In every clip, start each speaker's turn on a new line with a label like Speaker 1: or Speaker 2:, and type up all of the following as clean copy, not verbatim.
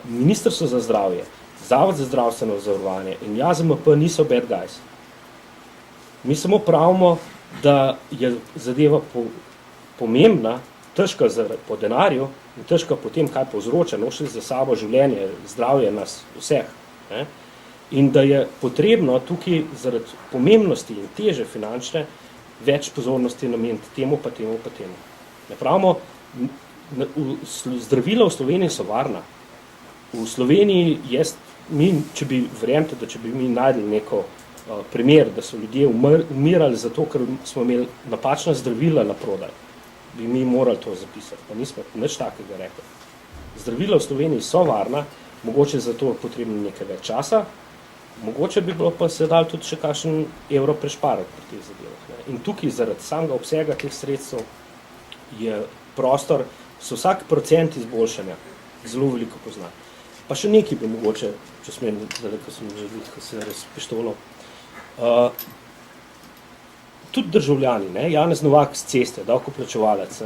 Speaker 1: Ministrstvo za zdravje, Zavod za zdravstveno zavarovanje in JAZMP niso bad guys. Mi samo pravimo, da je zadeva pomembna, težka po denarju in težka po tem, kaj povzroča, nosi za sabo življenje, zdravje nas vseh. Ne? In da je potrebno tukaj zaradi pomembnosti in teže finančne več pozornosti nameniti temu, pa temu, pa temu. Ne pravimo, zdravila v Sloveniji so varna. V Sloveniji če bi mi najdli neko primer, da so ljudje umirali zato, ker smo imeli napačna zdravila na prodaj, bi mi morali to zapisati, pa nismo nič takega rekli. Zdravila v Sloveniji so varna, mogoče zato potrebno nekaj več časa, mogoče bi bilo pa se dal tudi še kakšen evro prešparati pri teh zadevah. In tukaj zaradi samega obsega teh sredstev je prostor, so vsak procent izboljšanja zelo veliko pozna. Pa še nekaj bi mogoče, če smem, ko sem že videl, ko se je razpištolo. Tudi državljani, Janez Novak z ceste, davkoplačevalec,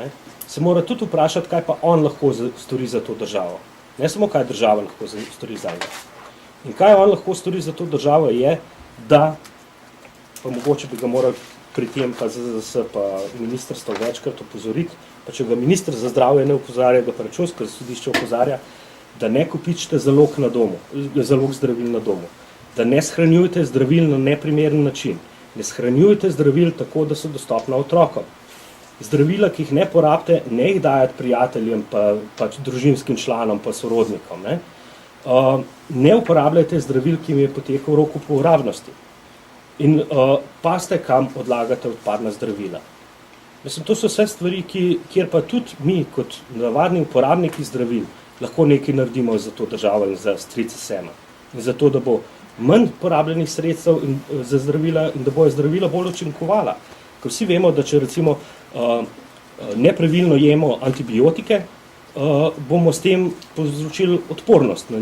Speaker 1: se mora tudi vprašati, kaj pa on lahko stori za to državo. Ne samo, kaj država lahko stori za njega. In kaj on lahko stori za to državo je, da, pa mogoče bi ga morali pri tem pa ZZS pa ministrstvo večkrat opozoriti, pa če ga minister za zdravje ne opozarja, ga pa Računsko sodišče opozarja, da ne kopičite zalog zdravil na domu, da ne shranjujete zdravil na neprimeren način, ne shranjujete zdravil tako, da so dostopna otrokom. Zdravila, ki jih ne porabite, ne jih dajati prijateljem, pa družinskim članom, pa sorodnikom. Ne uporabljajte zdravil, ki jim je potekal rok uporabnosti. In pazite, kam odlagate odpadna zdravila. Mislim, to so vse stvari, kjer pa tudi mi, kot navadni uporabniki zdravil, lahko nekaj naredimo za to državo in za strice Sema. In za to, da bo manj porabljenih sredstev za zdravila in da bojo zdravila bolj učinkovala. Ker vsi vemo, da če recimo nepravilno jemo antibiotike, bomo s tem povzročili odpornost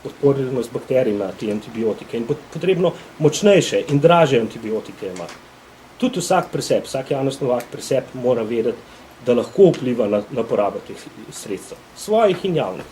Speaker 1: odpornost bakterij na te antibiotike in potrebno močnejše in dražje antibiotike ima. Tudi vsak Janez Novak pri sebi mora vedeti, da lahko vpliva na porabo teh sredstev, svojih in javnih.